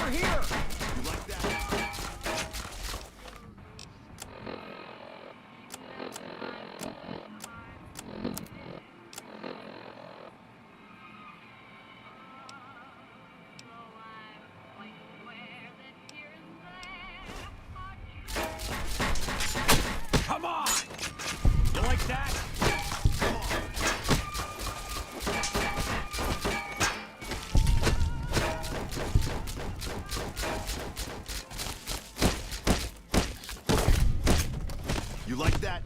Over here! You like that? Come on! You like that? You like that?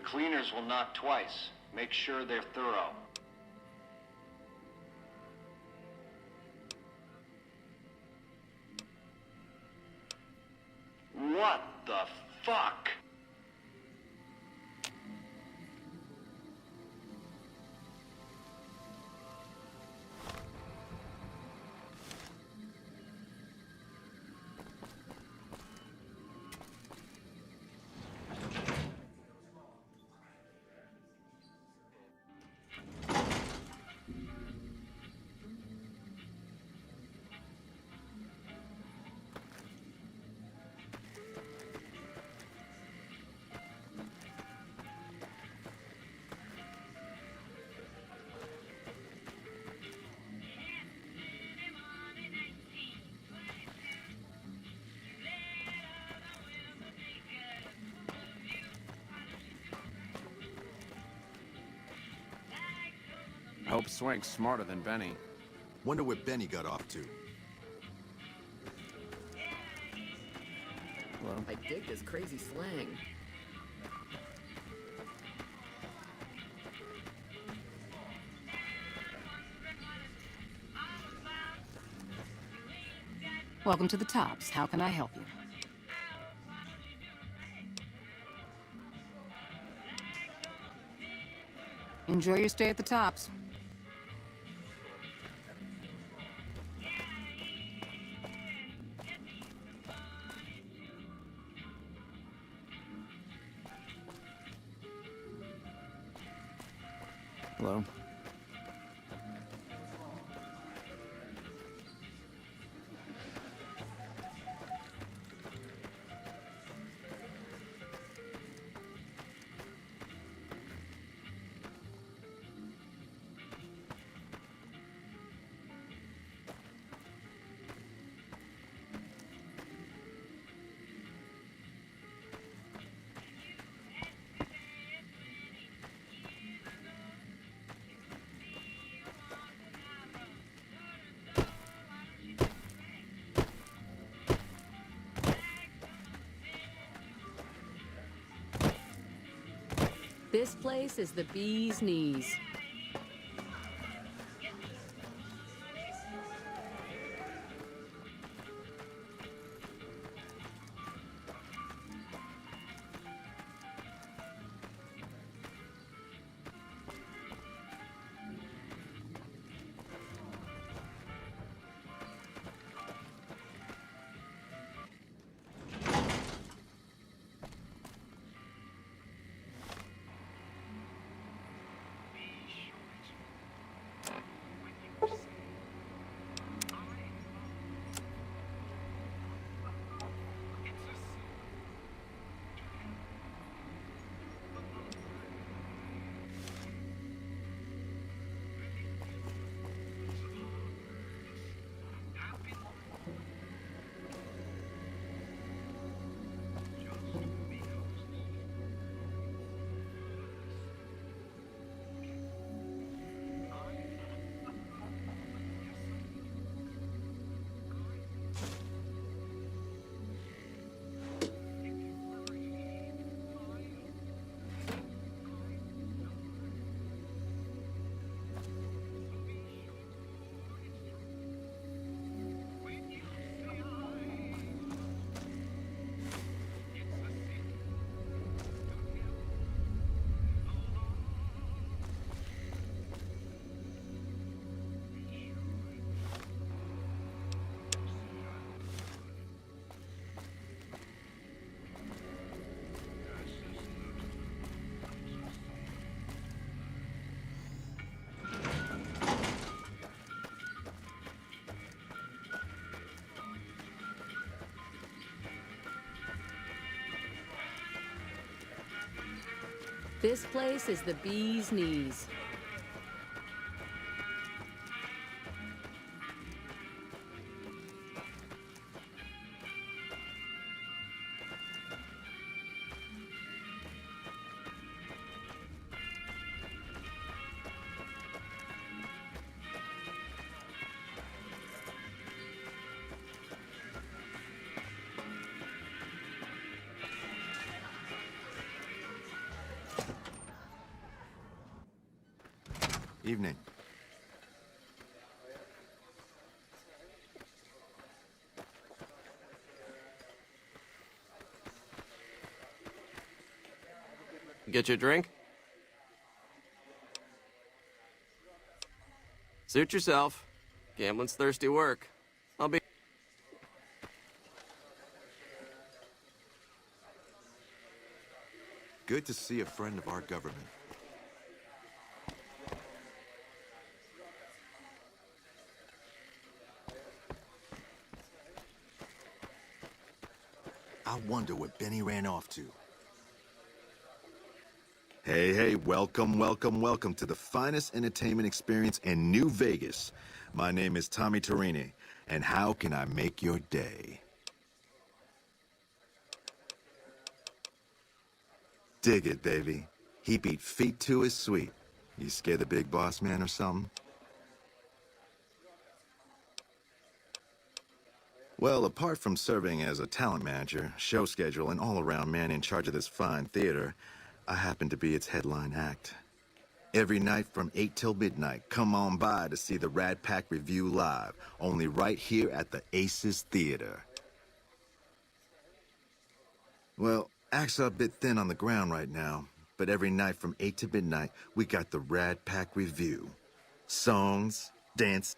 cleaners will knock twice. Make sure they're thorough. What the fuck? I hope Swank's smarter than Benny. Wonder what Benny got off to. Well, I dig this crazy slang. Welcome to the Tops. How can I help you? Enjoy your stay at the Tops. hello. This place is the bee's knees. This place is the bee's knees. Evening. Get your drink? Suit yourself. Gambling's thirsty work. I'll be... Good to see a friend of our government. I wonder what Benny ran off to. Hey, welcome to the finest entertainment experience in New Vegas. My name is Tommy Torini, and how can I make your day? Dig it, baby. He beat feet to his sweet. You scared the big boss man or something? Well, apart from serving as a talent manager, show schedule, and all-around man in charge of this fine theater, I happen to be its headline act. Every night from 8 till midnight, come on by to see the Rat Pack Review live, only right here at the Aces Theater. Well, acts are a bit thin on the ground right now, but every night from 8 to midnight, we got the Rat Pack Review. Songs, dance...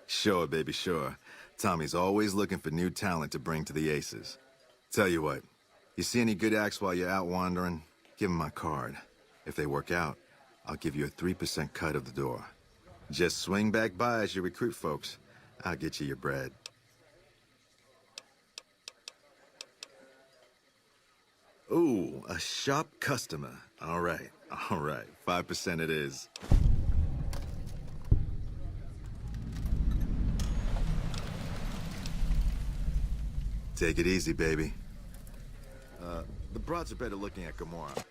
Sure, baby, sure. Tommy's always looking for new talent to bring to the Aces. Tell you what, you see any good acts while you're out wandering, give them my card. If they work out, I'll give you a 3% cut of the door. Just swing back by as you recruit folks. I'll get you your bread. Ooh, a shop customer. All right. 5% it is. Take it easy, baby. The broads are better looking at Gamora.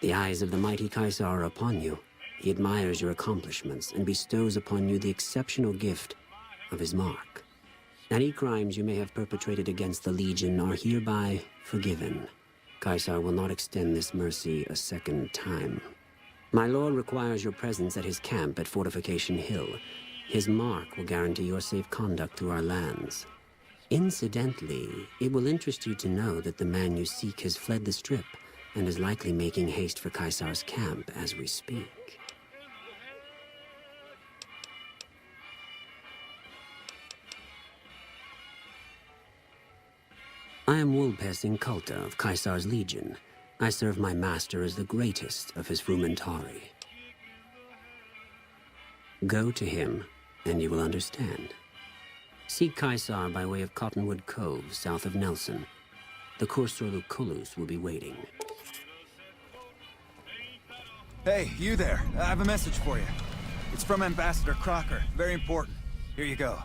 The eyes of the mighty Caesar are upon you. He admires your accomplishments and bestows upon you the exceptional gift of his mark. Any crimes you may have perpetrated against the Legion are hereby forgiven. Caesar will not extend this mercy a second time. My lord requires your presence at his camp at Fortification Hill. His mark will guarantee your safe conduct through our lands. Incidentally, it will interest you to know that the man you seek has fled the Strip and is likely making haste for Caesar's camp as we speak. I am Vulpes Inculta of Caesar's Legion. I serve my master as the greatest of his frumentari. Go to him, and you will understand. Seek Caesar by way of Cottonwood Cove, south of Nelson. The Cursor Lucullus will be waiting. Hey, you there. I have a message for you. It's from Ambassador Crocker. Very important. Here you go.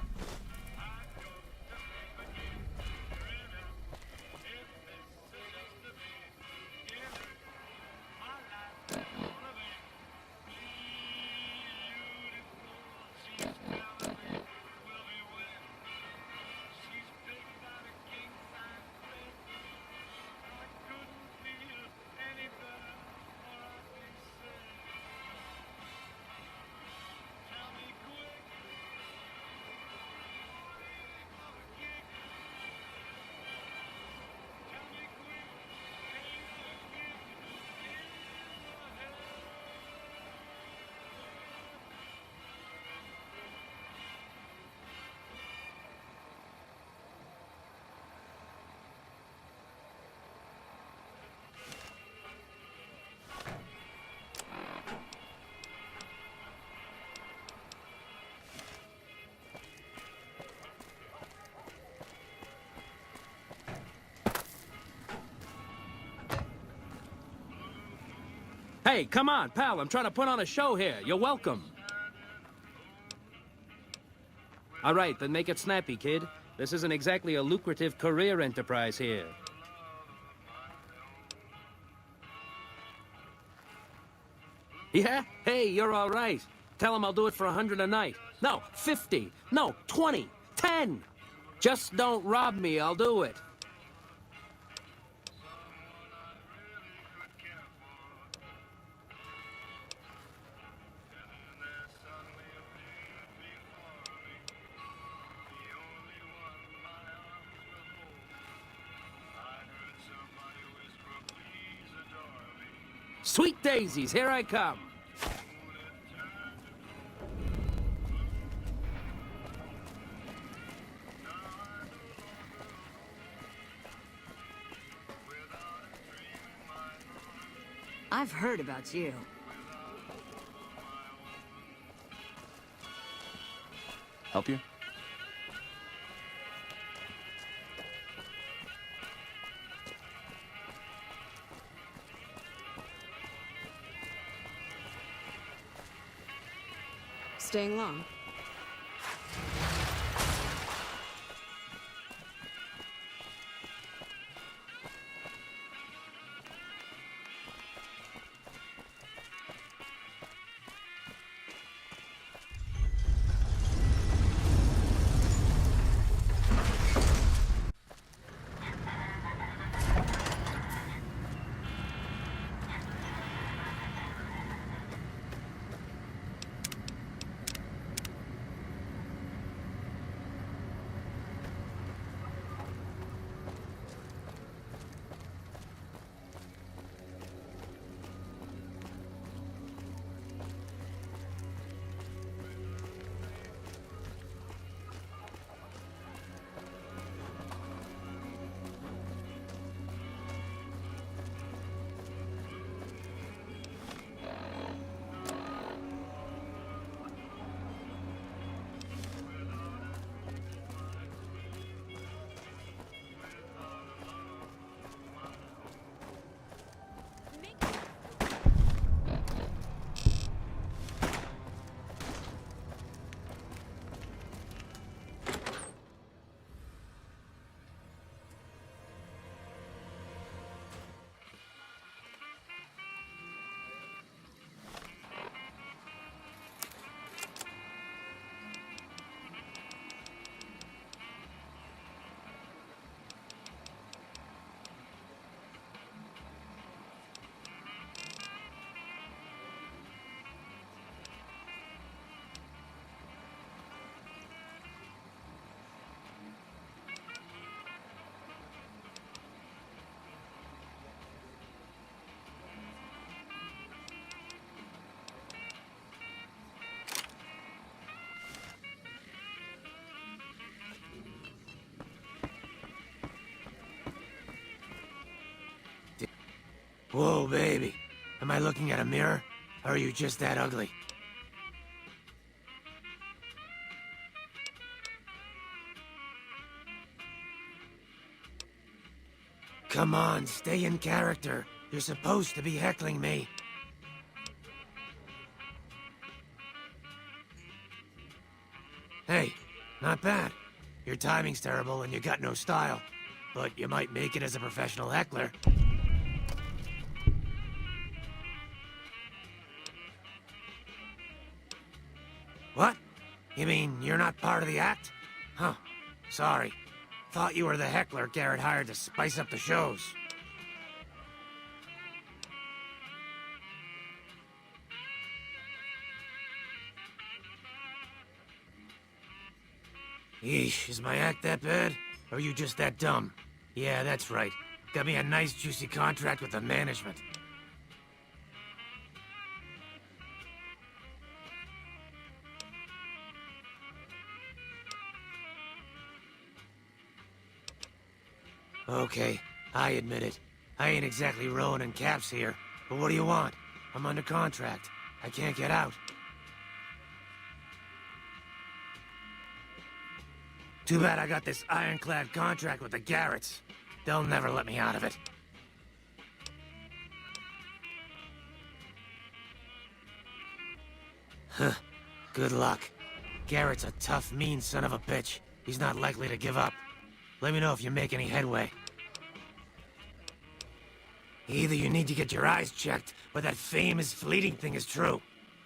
Hey, come on, pal. I'm trying to put on a show here. You're welcome. All right, then make it snappy, kid. This isn't exactly a lucrative career enterprise here. Yeah? Hey, you're all right. Tell him I'll do it for 100 a night. No, 50. No, 20. 10. Just don't rob me, I'll do it. Sweet daisies, here I come. I've heard about you. Help you? Staying long? Whoa, baby. Am I looking at a mirror? Or are you just that ugly? Come on, stay in character. You're supposed to be heckling me. Hey, not bad. Your timing's terrible and you got no style. But you might make it as a professional heckler. What? You mean you're not part of the act? Huh. Sorry. Thought you were the heckler Garrett hired to spice up the shows. Yeesh, is my act that bad? Or are you just that dumb? Yeah, that's right. Got me a nice juicy contract with the management. Okay, I admit it. I ain't exactly rowing in caps here. But what do you want? I'm under contract. I can't get out. Too bad I got this ironclad contract with the Garretts. They'll never let me out of it. Good luck. Garrett's a tough, mean son of a bitch. He's not likely to give up. Let me know if you make any headway. Either you need to get your eyes checked, or that fame is fleeting thing is true.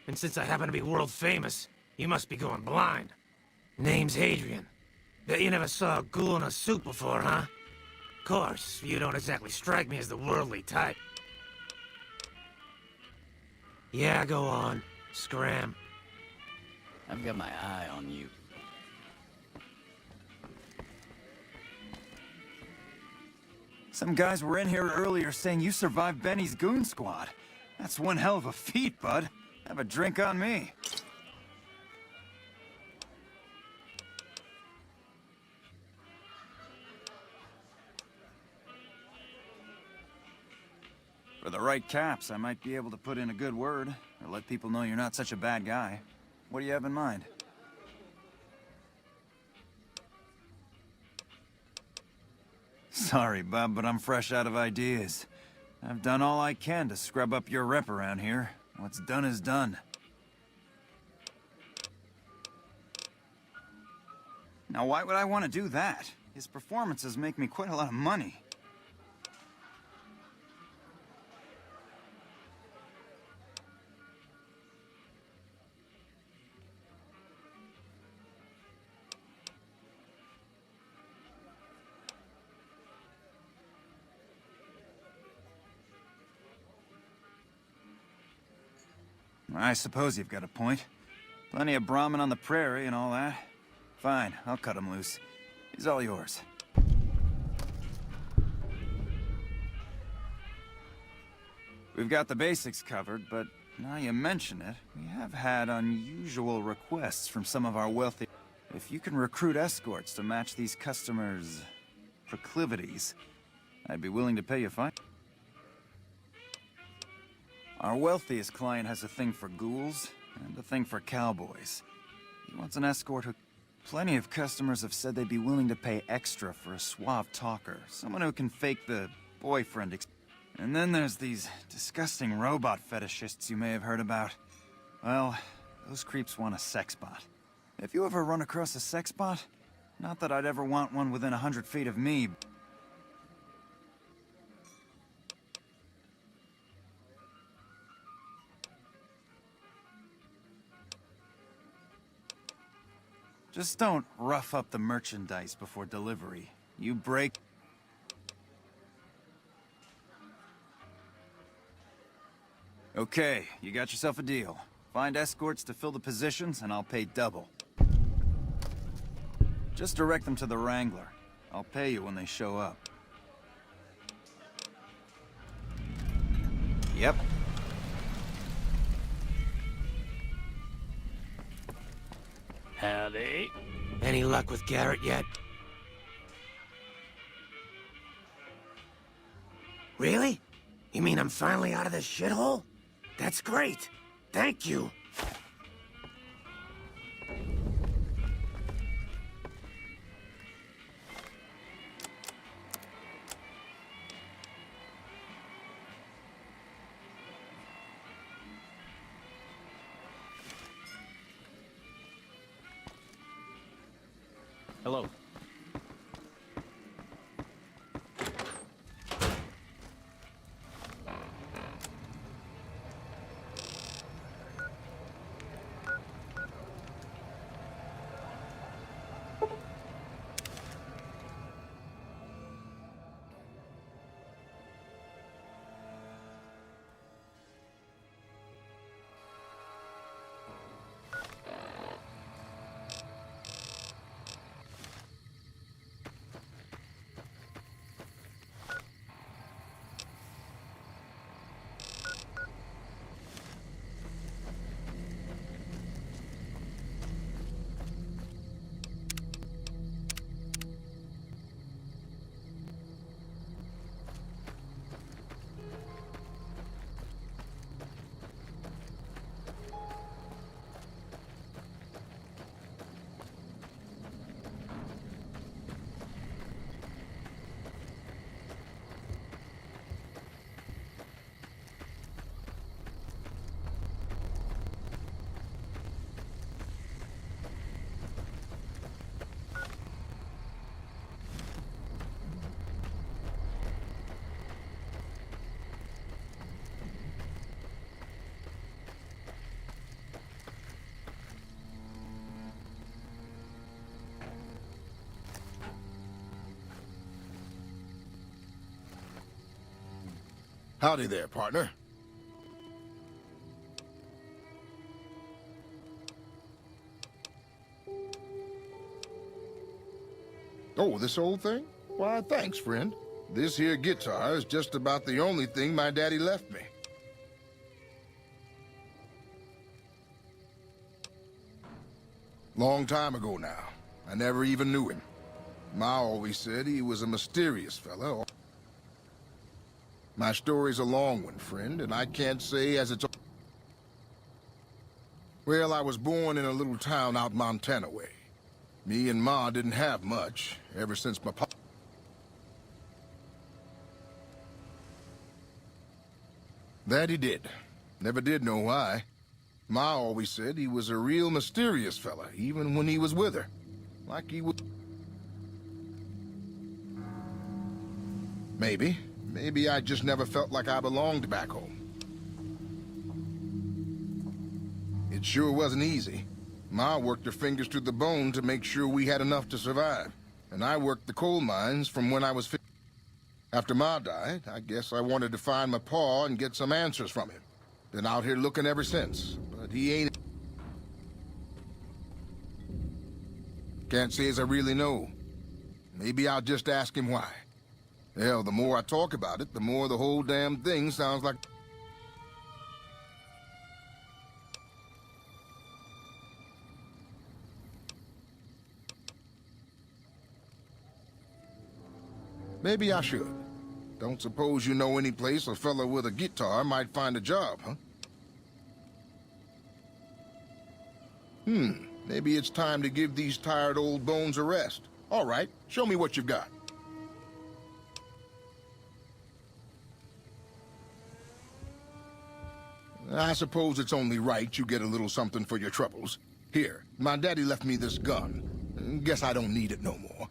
And since I happen to be world famous, you must be going blind. Name's Hadrian. Bet you never saw a ghoul in a suit before, huh? Course, you don't exactly strike me as the worldly type. Yeah, go on. Scram. I've got my eye on you. Some guys were in here earlier saying you survived Benny's goon squad. That's one hell of a feat, bud. Have a drink on me. For the right caps, I might be able to put in a good word, or let people know you're not such a bad guy. What do you have in mind? Sorry, bub, but I'm fresh out of ideas. I've done all I can to scrub up your rep around here. What's done is done. Now, why would I want to do that? His performances make me quite a lot of money. I suppose you've got a point. Plenty of Brahmin on the prairie and all that. Fine, I'll cut him loose. He's all yours. We've got the basics covered, but now you mention it, we have had unusual requests from some of our wealthy... If you can recruit escorts to match these customers' proclivities, I'd be willing to pay you fine. Our wealthiest client has a thing for ghouls and a thing for cowboys. He wants an escort who... Plenty of customers have said they'd be willing to pay extra for a suave talker, someone who can fake the boyfriend. And then there's these disgusting robot fetishists you may have heard about. Well, those creeps want a sex bot. If you ever run across a sex bot, not that I'd ever want one within 100 feet of me. Just don't rough up the merchandise before delivery. You break... Okay, you got yourself a deal. Find escorts to fill the positions, and I'll pay double. Just direct them to the Wrangler. I'll pay you when they show up. Yep. Howdy. Any luck with Garrett yet? Really? You mean I'm finally out of this shithole? That's great. Thank you. Hello. Howdy there, partner. Oh, this old thing? Why, thanks, friend. This here guitar is just about the only thing my daddy left me. Long time ago now. I never even knew him. Ma always said he was a mysterious fella. My story's a long one, friend, and I can't say as it's... Well, I was born in a little town out Montana way. Me and Ma didn't have much, ever since my pa... That he did. Never did know why. Ma always said he was a real mysterious fella, even when he was with her. Like he was... Maybe. Maybe I just never felt like I belonged back home. It sure wasn't easy. Ma worked her fingers to the bone to make sure we had enough to survive. And I worked the coal mines from when I was 15. After Ma died, I guess I wanted to find my pa and get some answers from him. Been out here looking ever since, but he ain't... Can't say as I really know. Maybe I'll just ask him why. Hell, the more I talk about it, the more the whole damn thing sounds like... Maybe I should. Don't suppose you know any place a fella with a guitar might find a job, huh? Maybe it's time to give these tired old bones a rest. All right, show me what you've got. I suppose it's only right you get a little something for your troubles. Here, my daddy left me this gun. Guess I don't need it no more.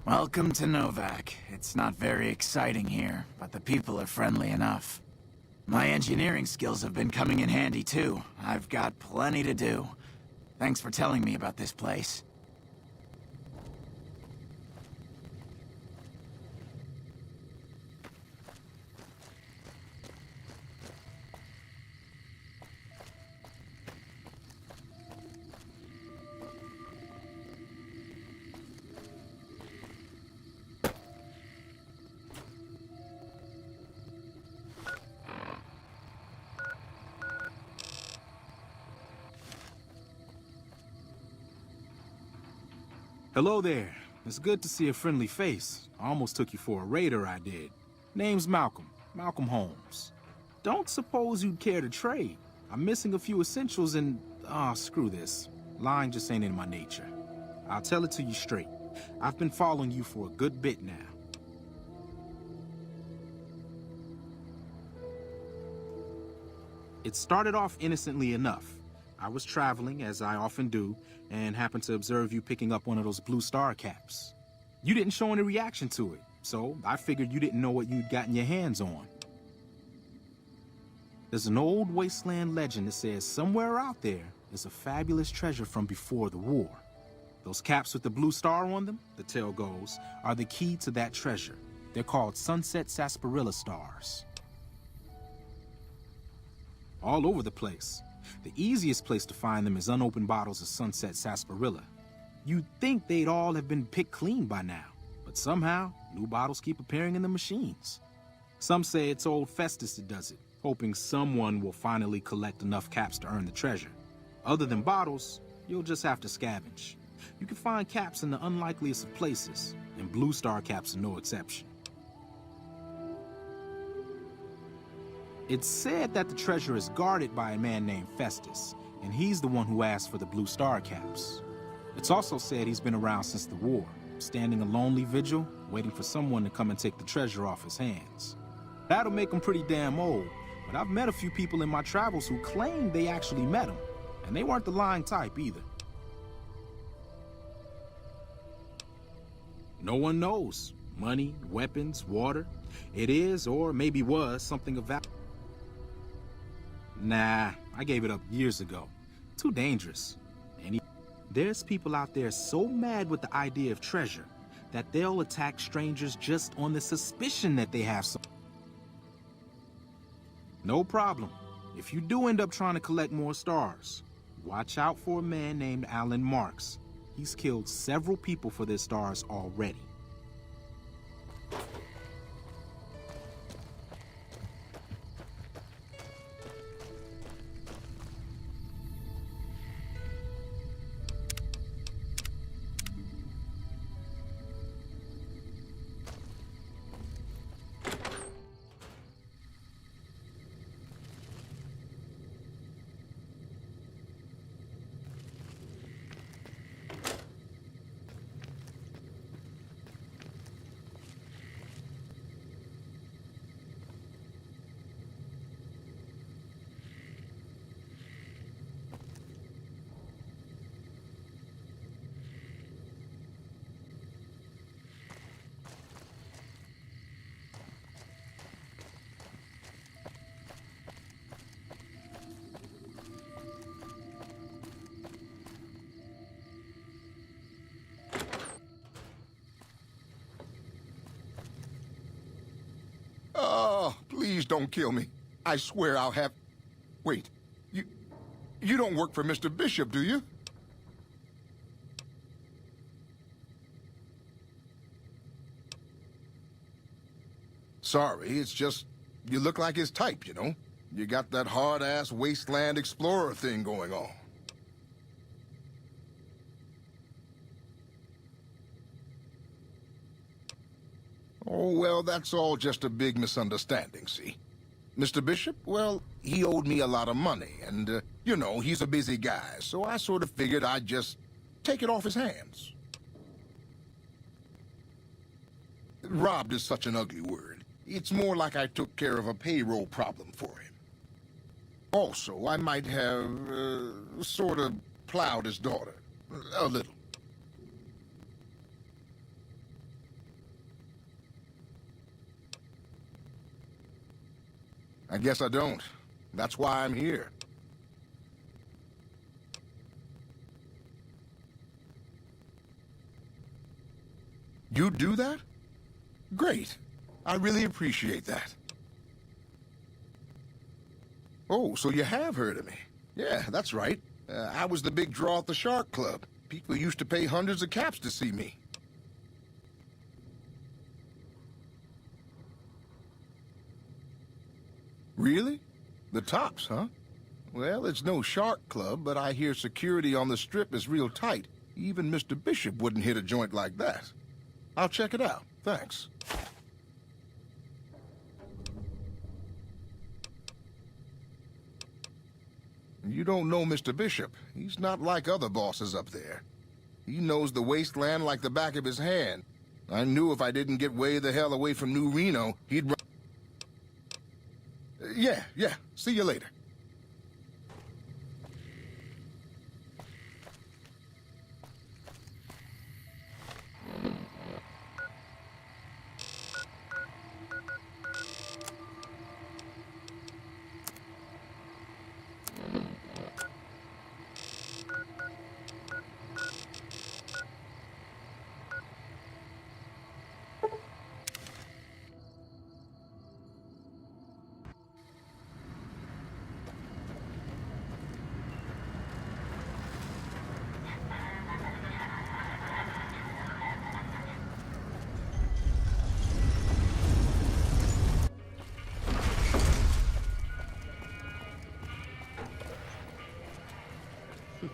Welcome to Novak. It's not very exciting here, but the people are friendly enough. My engineering skills have been coming in handy too. I've got plenty to do. Thanks for telling me about this place. Hello there. It's good to see a friendly face. I almost took you for a raider, I did. Name's Malcolm. Malcolm Holmes. don't suppose you'd care to trade. I'm missing a few essentials and... screw this. Lying just ain't in my nature. I'll tell it to you straight. I've been following you for a good bit now. It started off innocently enough. I was traveling, as I often do, and happened to observe you picking up one of those blue star caps. You didn't show any reaction to it, so I figured you didn't know what you'd gotten your hands on. There's an old wasteland legend that says somewhere out there is a fabulous treasure from before the war. Those caps with the blue star on them, the tale goes, are the key to that treasure. They're called Sunset Sarsaparilla stars. All over the place. The easiest place to find them is unopened bottles of Sunset Sarsaparilla. You'd think they'd all have been picked clean by now, but somehow, new bottles keep appearing in the machines. Some say it's old Festus that does it, hoping someone will finally collect enough caps to earn the treasure. Other than bottles, you'll just have to scavenge. You can find caps in the unlikeliest of places, and blue star caps are no exception. It's said that the treasure is guarded by a man named Festus, and he's the one who asked for the blue star caps. It's also said he's been around since the war, standing a lonely vigil, waiting for someone to come and take the treasure off his hands. That'll make him pretty damn old, but I've met a few people in my travels who claim they actually met him, and they weren't the lying type either. No one knows. Money, weapons, water. It is, or maybe was, something of value. Nah, I gave it up years ago. Too dangerous. There's people out there so mad with the idea of treasure that they'll attack strangers just on the suspicion that they have some. No problem. If you do end up trying to collect more stars, watch out for a man named Alan Marks. He's killed several people for their stars already. Oh, please don't kill me. I swear I'll have... Wait, you don't work for Mr. Bishop, do you? Sorry, it's just, you look like his type, you know? You got that hard-ass wasteland explorer thing going on. Oh, well, that's all just a big misunderstanding, see? Mr. Bishop, well, he owed me a lot of money, and, you know, he's a busy guy, so I sort of figured I'd just take it off his hands. Robbed is such an ugly word. It's more like I took care of a payroll problem for him. Also, I might have, sort of plowed his daughter. A little. I guess I don't. That's why I'm here. You do that? Great. I really appreciate that. Oh, so you have heard of me. Yeah, that's right. I was the big draw at the Shark Club. People used to pay hundreds of caps to see me. Really? The tops, huh? Well, it's no Shark Club, but I hear security on the Strip is real tight. Even Mr. Bishop wouldn't hit a joint like that. I'll check it out. Thanks. You don't know Mr. Bishop. He's not like other bosses up there. He knows the wasteland like the back of his hand. I knew if I didn't get way the hell away from New Reno, he'd run. Yeah. See you later.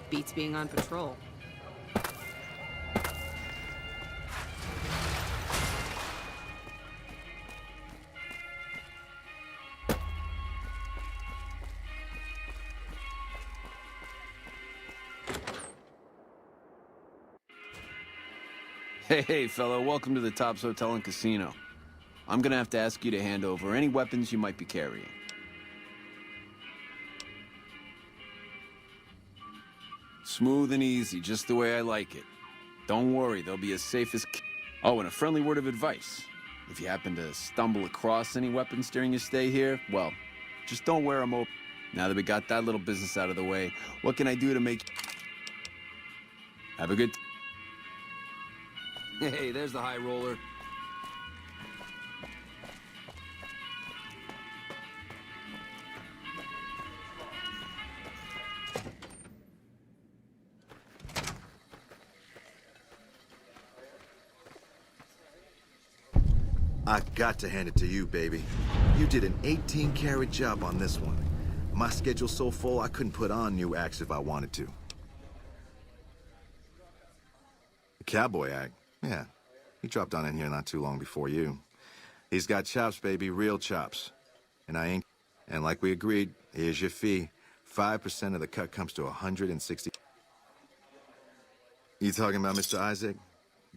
Beats being on patrol. Hey, fellow, welcome to the Tops Hotel and Casino. I'm gonna have to ask you to hand over any weapons you might be carrying. Smooth and easy, just the way I like it. Don't worry, they'll be as safe as... Oh, and a friendly word of advice. If you happen to stumble across any weapons during your stay here, well, just don't wear them open. Now that we got that little business out of the way, what can I do to make... Have a good... Hey, there's the high roller. I got to hand it to you, baby. You did an 18-karat job on this one. My schedule's so full I couldn't put on new acts if I wanted to. The cowboy act? Yeah. He dropped on in here not too long before you. He's got chops, baby, real chops. And I ain't... And like we agreed, here's your fee. 5% of the cut comes to 160... You talking about Mr. Isaac?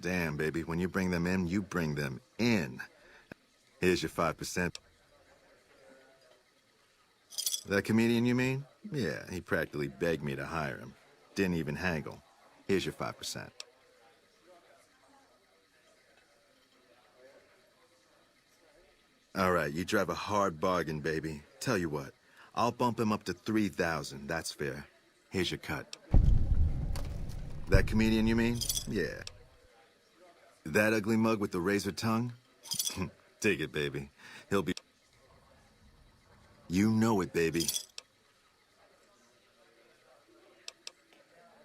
Damn, baby, when you bring them in, you bring them in. Here's your 5%. That comedian, you mean? Yeah, he practically begged me to hire him. Didn't even haggle. Here's your 5%. All right, you drive a hard bargain, baby. Tell you what, I'll bump him up to 3,000. That's fair. Here's your cut. That comedian, you mean? Yeah. That ugly mug with the razor tongue? Take it, baby. He'll be... You know it, baby.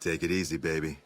Take it easy, baby.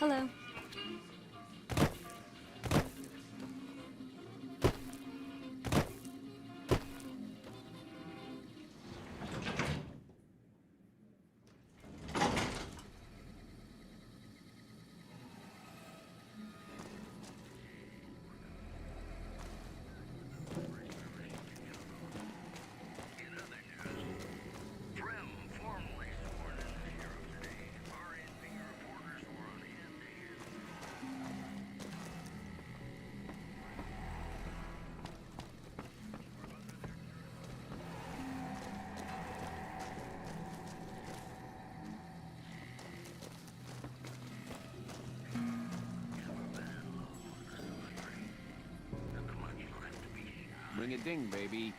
Hello. Ring a ding, baby.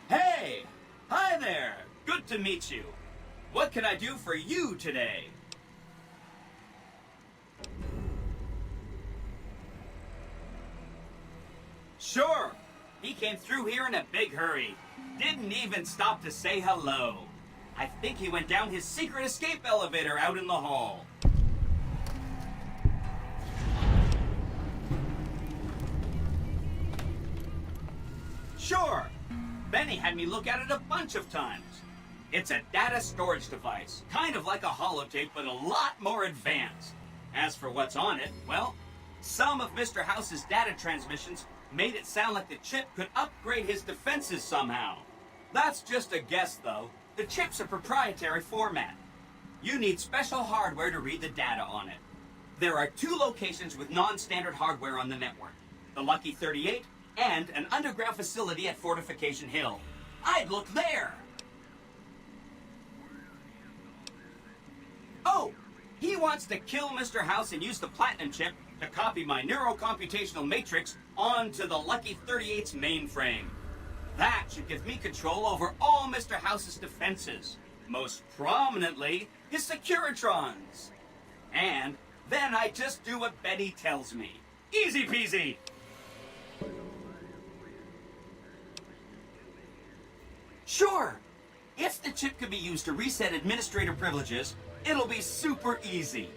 Hey! Hi there! Good to meet you. What can I do for you today? Sure! He came through here in a big hurry. Didn't even stop to say hello. I think he went down his secret escape elevator out in the hall. Sure! Benny had me look at it a bunch of times. It's a data storage device, kind of like a holotape, but a lot more advanced. As for what's on it, well, some of Mr. House's data transmissions made it sound like the chip could upgrade his defenses somehow. That's just a guess, though. The chip's a proprietary format. You need special hardware to read the data on it. There are 2 locations with non-standard hardware on the network. The Lucky 38 and an underground facility at Fortification Hill. I'd look there! Oh! He wants to kill Mr. House and use the Platinum chip to copy my neurocomputational matrix onto the Lucky 38's mainframe. That should give me control over all Mr. House's defenses. Most prominently, his Securitrons. And then I just do what Betty tells me. Easy peasy! Sure! If the chip can be used to reset administrator privileges, it'll be super easy.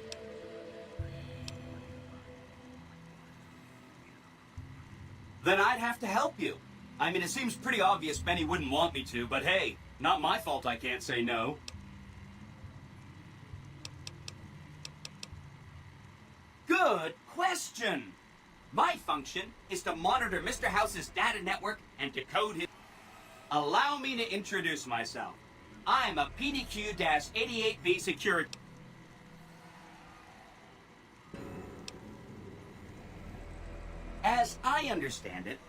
Then I'd have to help you. I mean, it seems pretty obvious Benny wouldn't want me to, but hey, not my fault I can't say no. Good question! My function is to monitor Mr. House's data network and decode his... Allow me to introduce myself. I'm a PDQ-88B security... As I understand it,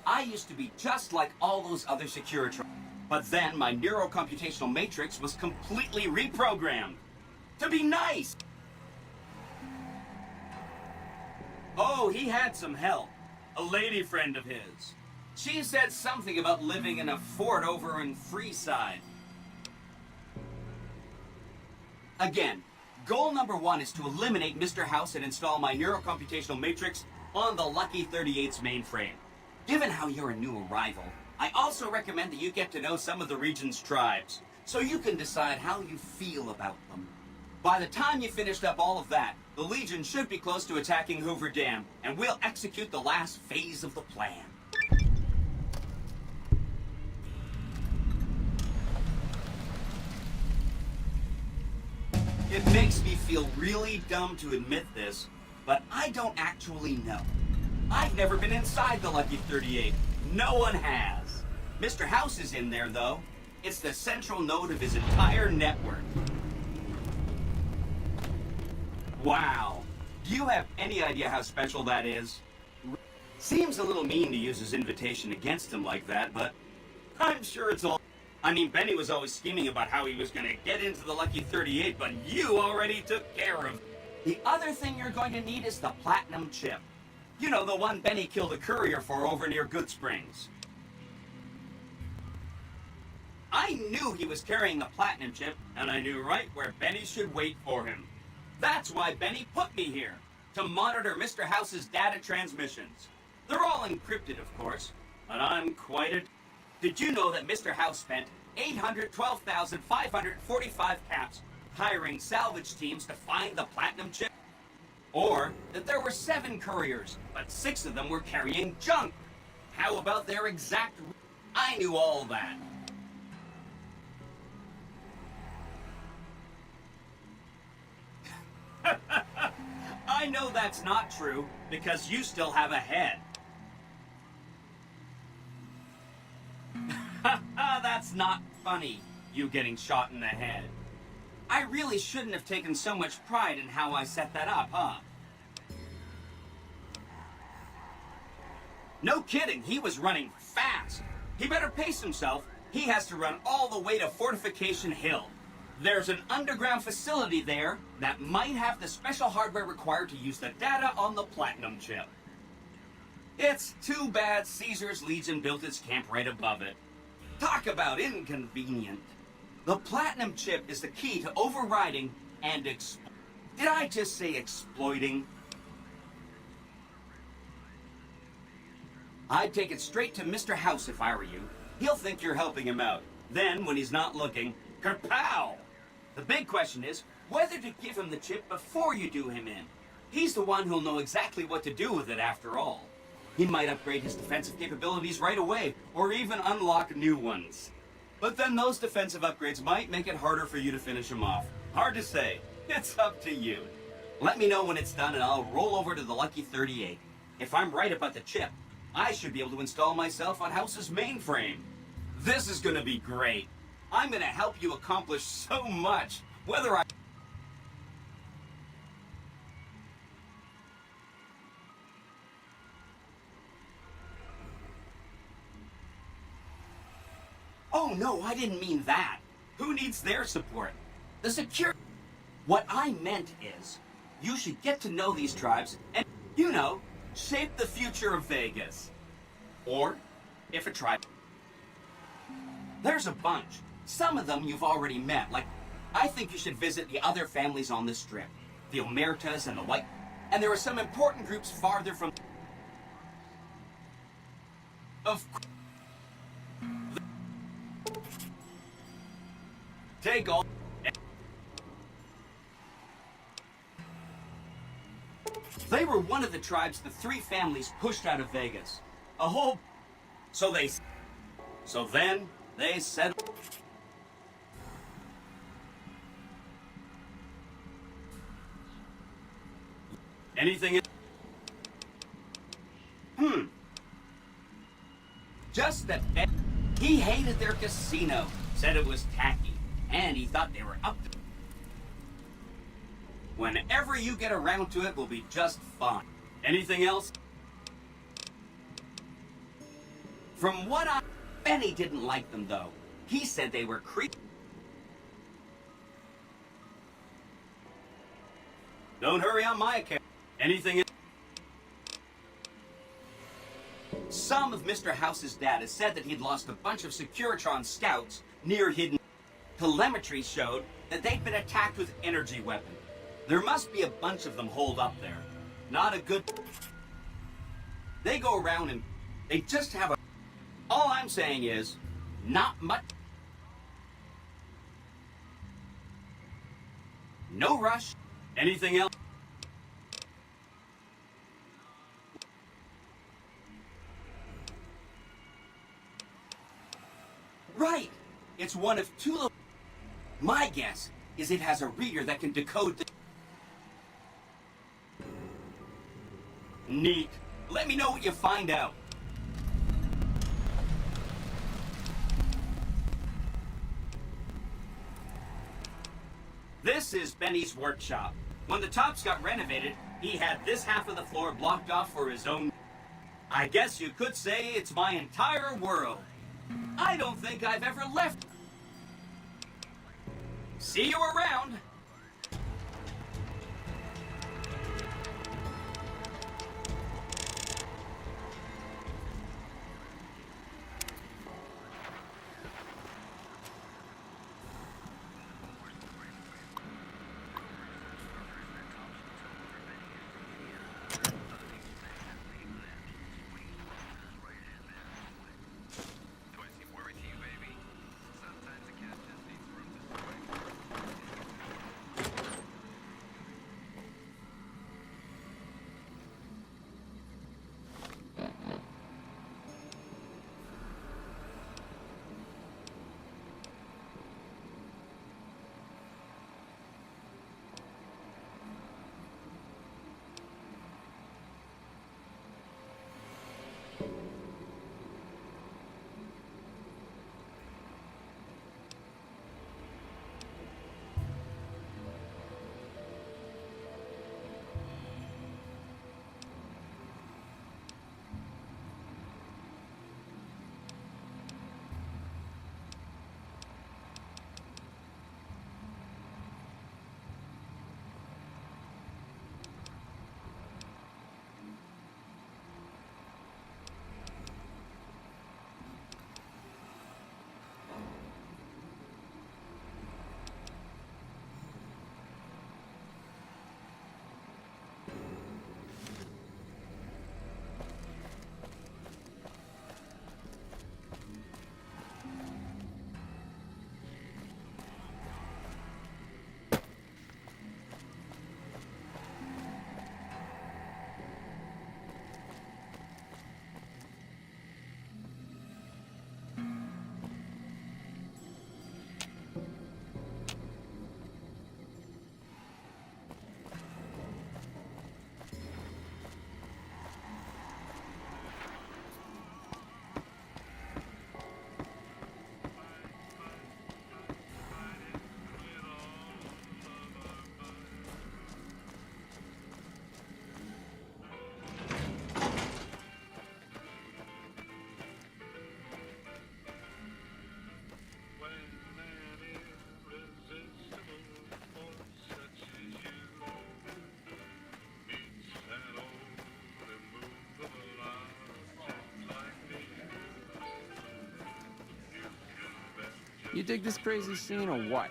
I used to be just like all those other Securitrons. But then my neurocomputational matrix was completely reprogrammed. To be nice! Oh, he had some help. A lady friend of his. She said something about living in a fort over in Freeside. Again, goal number 1 is to eliminate Mr. House and install my neurocomputational matrix on the Lucky 38's mainframe. Given how you're a new arrival, I also recommend that you get to know some of the region's tribes, so you can decide how you feel about them. By the time you finished up all of that, the Legion should be close to attacking Hoover Dam, and we'll execute the last phase of the plan. It makes me feel really dumb to admit this, but I don't actually know. I've never been inside the Lucky 38. No one has. Mr. House is in there, though. It's the central node of his entire network. Wow. Do you have any idea how special that is? Seems a little mean to use his invitation against him like that, but I'm sure it's all... I mean, Benny was always scheming about how he was going to get into the Lucky 38, but you already took care of. The other thing you're going to need is the Platinum Chip. You know, the one Benny killed a courier for over near Goodsprings. I knew he was carrying the Platinum Chip, and I knew right where Benny should wait for him. That's why Benny put me here, to monitor Mr. House's data transmissions. They're all encrypted, of course, but I'm quite a... Did you know that Mr. House spent 812,545 caps hiring salvage teams to find the Platinum Chip? Or that there were 7 couriers, but 6 of them were carrying junk? How about their exact... I knew all that. I know that's not true, because you still have a head. That's not funny, you getting shot in the head. I really shouldn't have taken so much pride in how I set that up, huh? No kidding, he was running fast. He better pace himself. He has to run all the way to Fortification Hill. There's an underground facility there that might have the special hardware required to use the data on the Platinum Chip. It's too bad Caesar's Legion built its camp right above it. Talk about inconvenient. The Platinum Chip is the key to overriding and Did I just say exploiting? I'd take it straight to Mr. House if I were you. He'll think you're helping him out. Then, when he's not looking, kerpow! The big question is whether to give him the chip before you do him in. He's the one who'll know exactly what to do with it after all. He might upgrade his defensive capabilities right away, or even unlock new ones. But then those defensive upgrades might make it harder for you to finish him off. Hard to say. It's up to you. Let me know when it's done and I'll roll over to the Lucky 38. If I'm right about the chip, I should be able to install myself on House's mainframe. This is gonna be great. I'm gonna help you accomplish so much, whether I... Oh no, I didn't mean that. Who needs their support? The security... What I meant is, you should get to know these tribes and, you know, shape the future of Vegas. Or, if a tribe... There's a bunch. Some of them you've already met, like, I think you should visit the other families on this strip. The Omertas and the White... And there are some important groups farther from... Take all... They were one of the tribes the 3 families pushed out of Vegas. A whole... So then, they said... Anything... Just that he hated their casino, said it was tacky, and he thought they were up to... Whenever you get around to it, will be just fine. Anything else? From what Benny didn't like them, though. He said they were creepy. Don't hurry on my account. Anything... Some of Mr. House's data said that he'd lost a bunch of Securitron scouts near hidden... Telemetry showed that they'd been attacked with energy weapons. There must be a bunch of them holed up there. Not a good... They go around and... They just have a... All I'm saying is, not much... No rush. Anything else? Right! It's one of two... My guess is it has a reader that can decode the... Neat. Let me know what you find out. This is Benny's workshop. When the Tops got renovated, he had this half of the floor blocked off for his own... I guess you could say it's my entire world. I don't think I've ever left. See you around. You dig this crazy scene or what?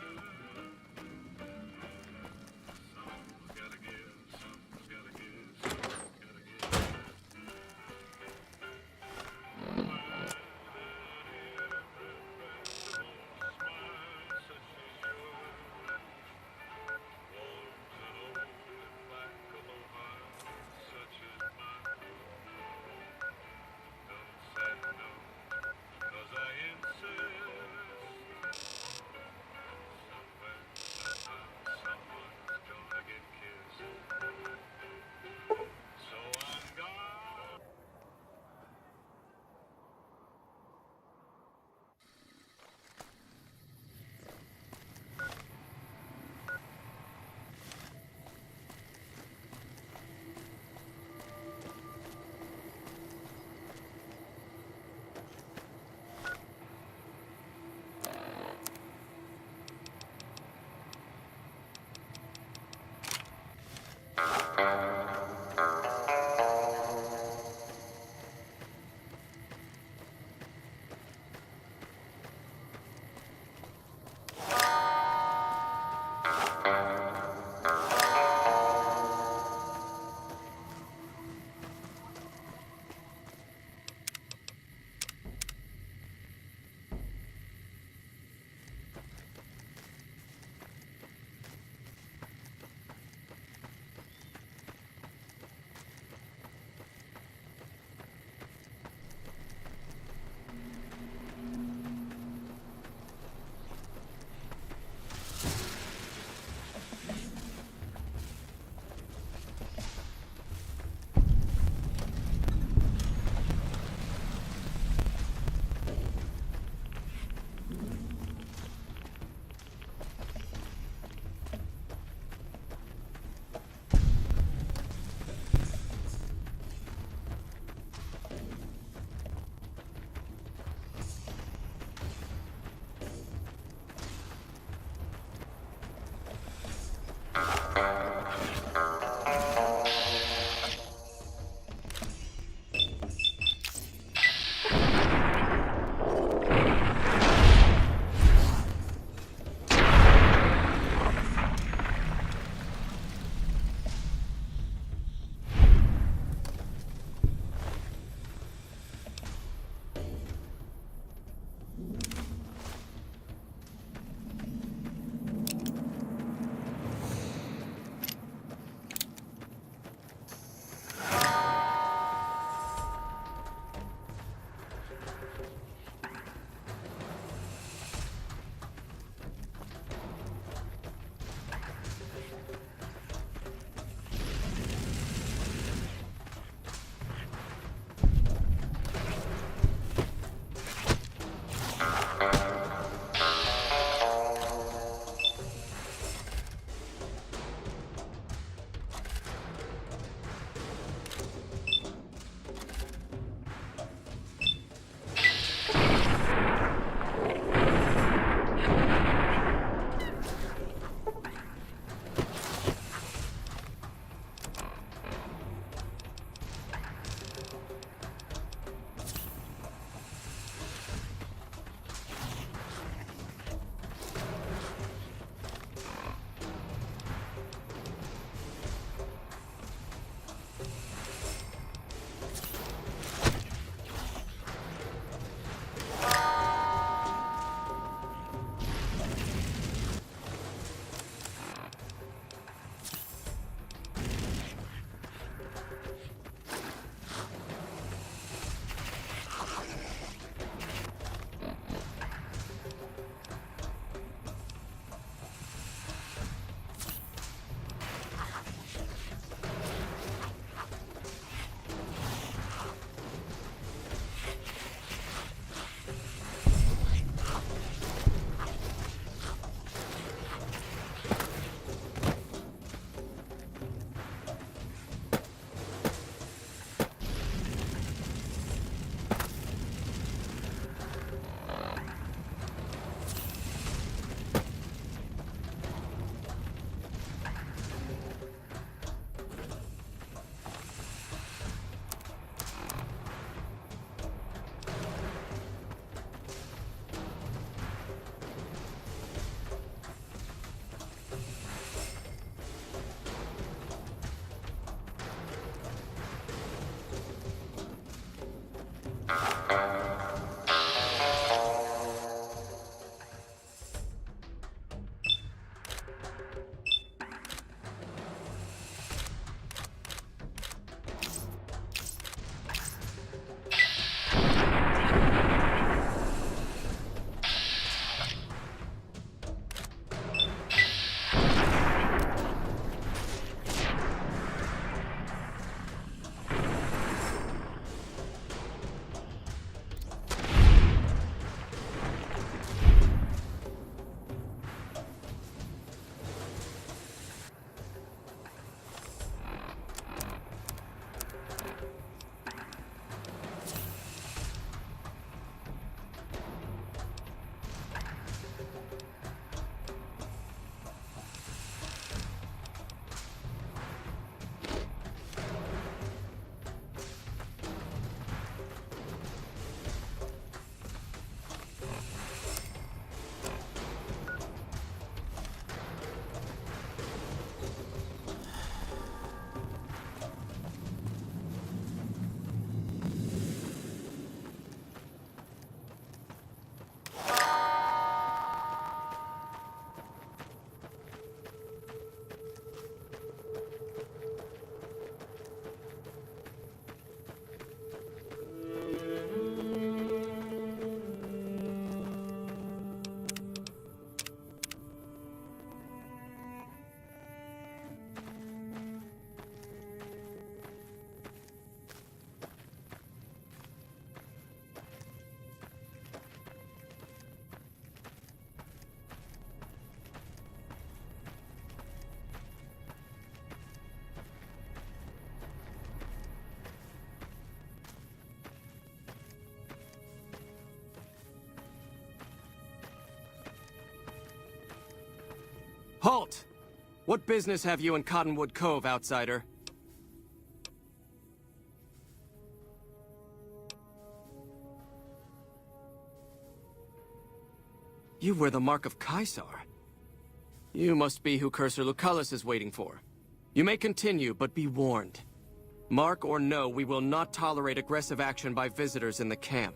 Halt! What business have you in Cottonwood Cove, outsider? You wear the mark of Caesar. You must be who Cursor Lucullus is waiting for. You may continue, but be warned. Mark or no, we will not tolerate aggressive action by visitors in the camp.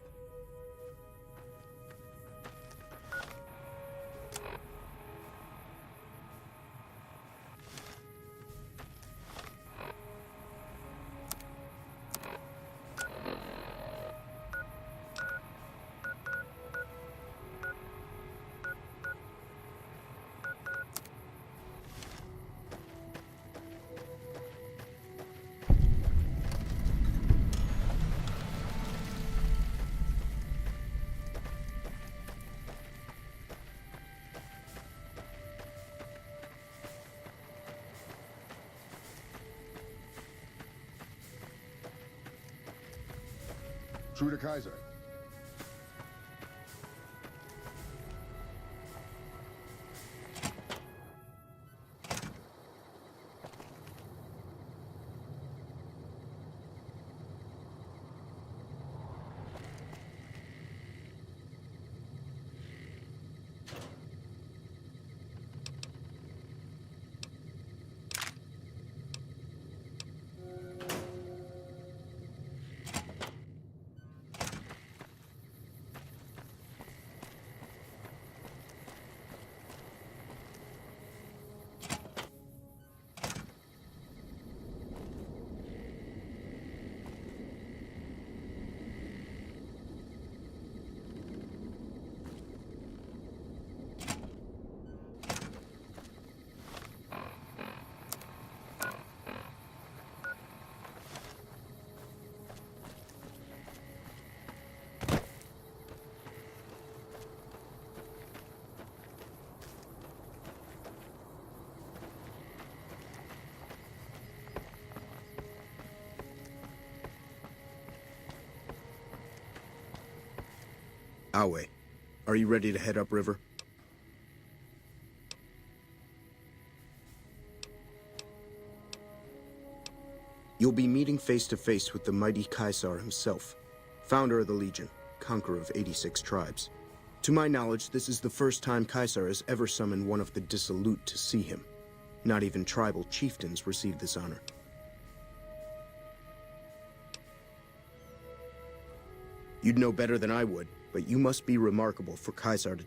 True to Kaiser. Awe, are you ready to head upriver? You'll be meeting face to face with the mighty Caesar himself, founder of the Legion, conqueror of 86 tribes. To my knowledge, this is the first time Caesar has ever summoned one of the dissolute to see him. Not even tribal chieftains receive this honor. You'd know better than I would, but you must be remarkable for Caesar to...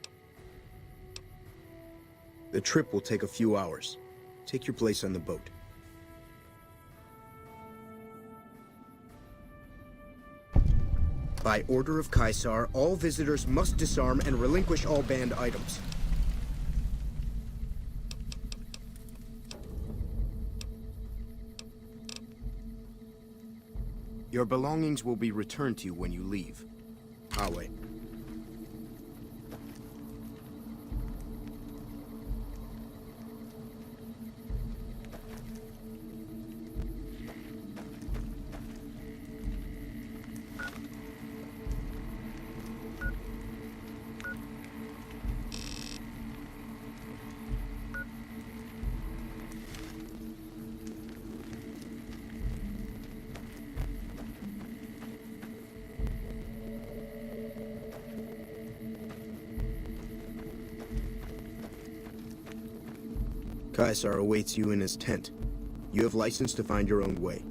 The trip will take a few hours. Take your place on the boat. By order of Caesar, all visitors must disarm and relinquish all banned items. Your belongings will be returned to you when you leave. Awe. Caesar awaits you in his tent. You have license to find your own way.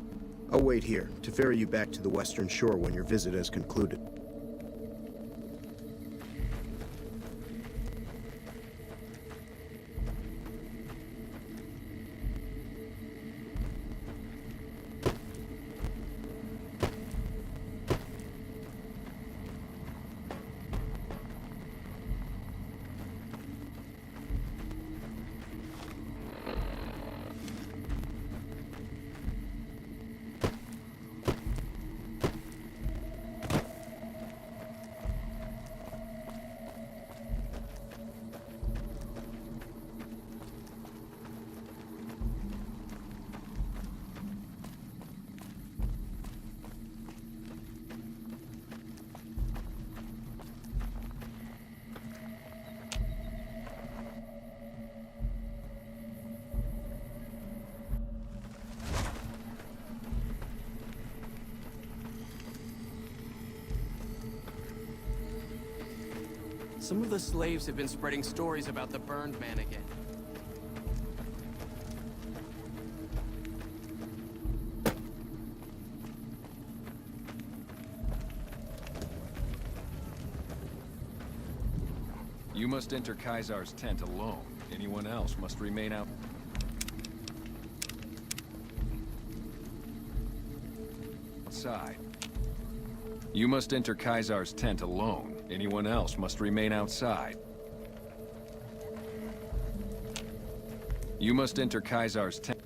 I'll wait here to ferry you back to the western shore when your visit has concluded. Some of the slaves have been spreading stories about the burned man again. You must enter Caesar's tent alone. Anyone else must remain out. Outside. You must enter Caesar's tent alone. Anyone else must remain outside. You must enter Caesar's tent.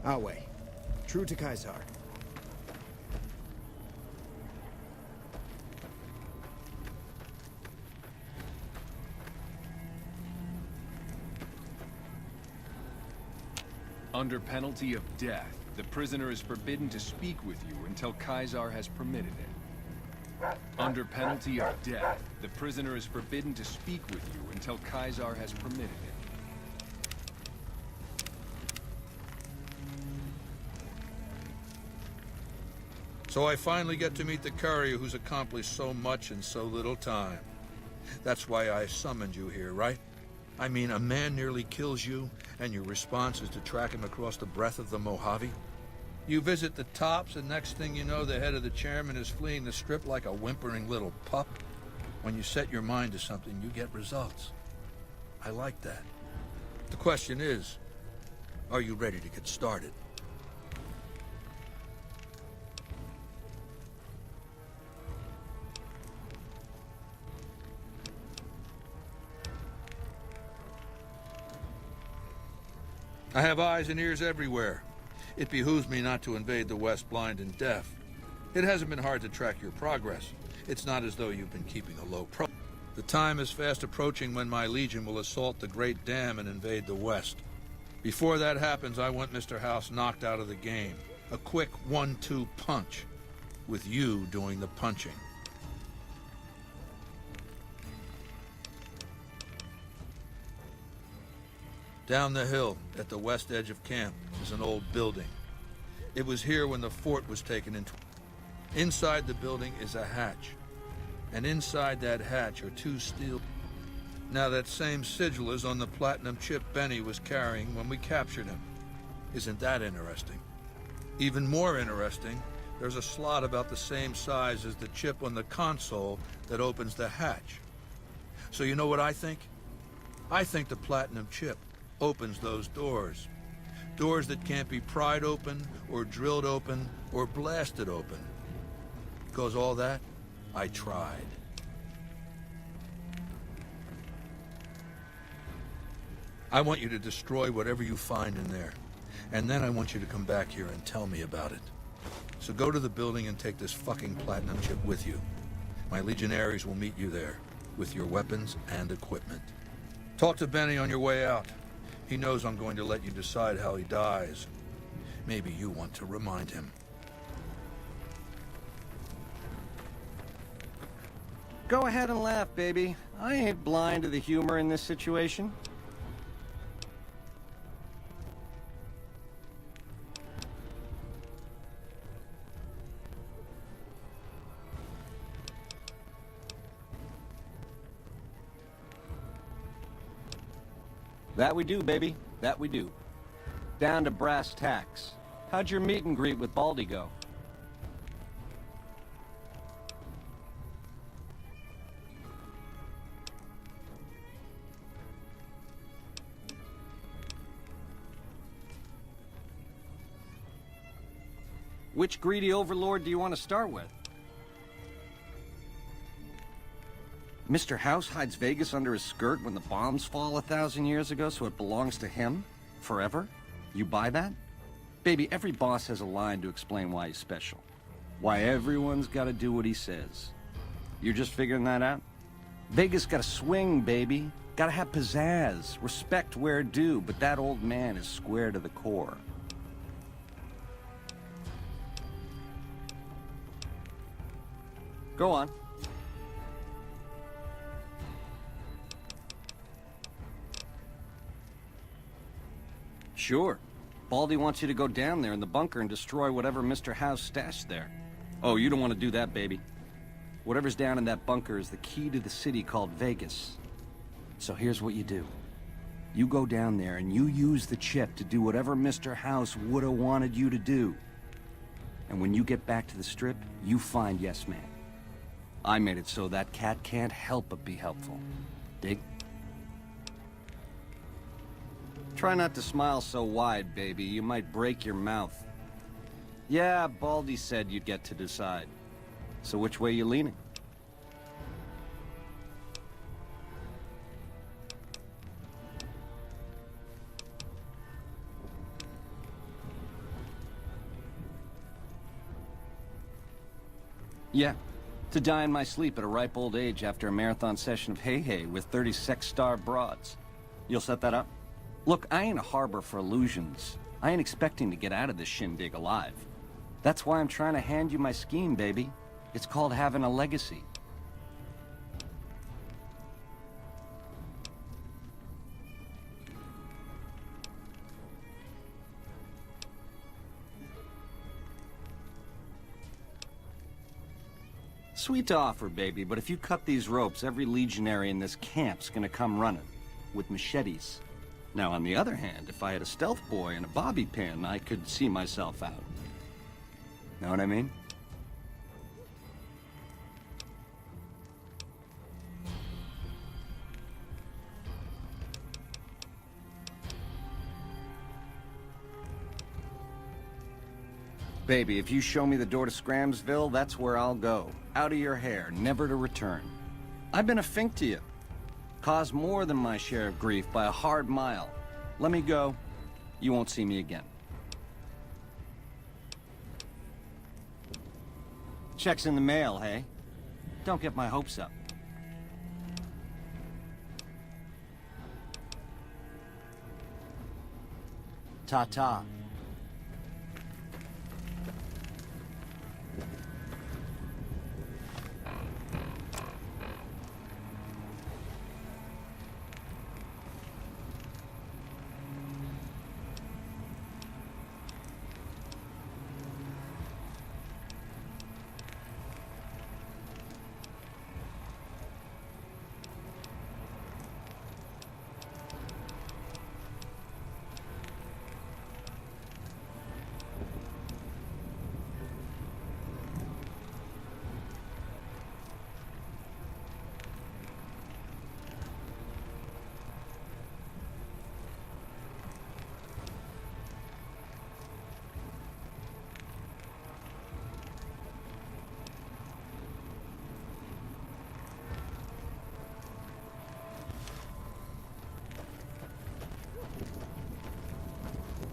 Our way. True to Caesar. Under penalty of death, the prisoner is forbidden to speak with you until Caesar has permitted it. Under penalty of death, the prisoner is forbidden to speak with you until Caesar has permitted it. So I finally get to meet the courier who's accomplished so much in so little time. That's why I summoned you here, right? I mean, a man nearly kills you, and your response is to track him across the breadth of the Mojave? You visit the tops, and next thing you know, the head of the chairman is fleeing the strip like a whimpering little pup. When you set your mind to something, you get results. I like that. The question is, are you ready to get started? I have eyes and ears everywhere. It behooves me not to invade the West blind and deaf. It hasn't been hard to track your progress. It's not as though you've been keeping a low profile. The time is fast approaching when my Legion will assault the Great Dam and invade the West. Before that happens, I want Mr. House knocked out of the game. A quick 1-2 punch, with you doing the punching. Down the hill, at the west edge of camp, is an old building. It was here when the fort was taken into. Inside the building is a hatch. And inside that hatch are 2 steel. Now that same sigil is on the platinum chip Benny was carrying when we captured him. Isn't that interesting? Even more interesting, there's a slot about the same size as the chip on the console that opens the hatch. So you know what I think? I think the platinum chip opens those doors. Doors that can't be pried open, or drilled open, or blasted open. Because all that, I tried. I want you to destroy whatever you find in there. And then I want you to come back here and tell me about it. So go to the building and take this fucking platinum chip with you. My legionaries will meet you there, with your weapons and equipment. Talk to Benny on your way out. He knows I'm going to let you decide how he dies. Maybe you want to remind him. Go ahead and laugh, baby. I ain't blind to the humor in this situation. That we do, baby. That we do. Down to brass tacks. How'd your meet and greet with Baldy go? Which greedy overlord do you want to start with? Mr. House hides Vegas under his skirt when the bombs fall 1,000 years ago, so it belongs to him? Forever? You buy that? Baby, every boss has a line to explain why he's special. Why everyone's gotta do what he says. You're just figuring that out? Vegas gotta swing, baby. Gotta have pizzazz. Respect where due, but that old man is square to the core. Go on. Sure. Baldy wants you to go down there in the bunker and destroy whatever Mr. House stashed there. Oh, you don't want to do that, baby. Whatever's down in that bunker is the key to the city called Vegas. So here's what you do. You go down there and you use the chip to do whatever Mr. House would have wanted you to do. And when you get back to the Strip, you find Yes Man. I made it so that cat can't help but be helpful. Dig? Try not to smile so wide, baby. You might break your mouth. Yeah, Baldy said you'd get to decide. So which way you leaning? Yeah, to die in my sleep at a ripe old age after a marathon session of hey-hey with 30 sex-starved broads. You'll set that up? Look, I ain't a harbor for illusions. I ain't expecting to get out of this shindig alive. That's why I'm trying to hand you my scheme, baby. It's called having a legacy. Sweet to offer, baby, but if you cut these ropes, every legionary in this camp's gonna come running, with machetes. Now, on the other hand, if I had a stealth boy and a bobby pin, I could see myself out. Know what I mean? Baby, if you show me the door to Scramsville, that's where I'll go. Out of your hair, never to return. I've been a fink to you. Caused more than my share of grief by a hard mile. Let me go. You won't see me again. Check's in the mail, hey? Don't get my hopes up. Ta-ta.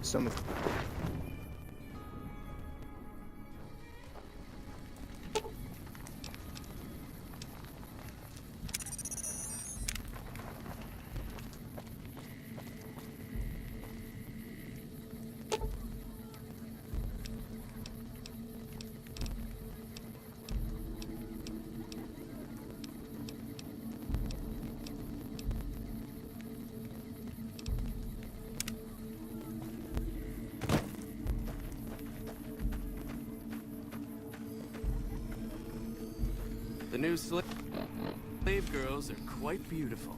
Some of The new slave girls are quite beautiful.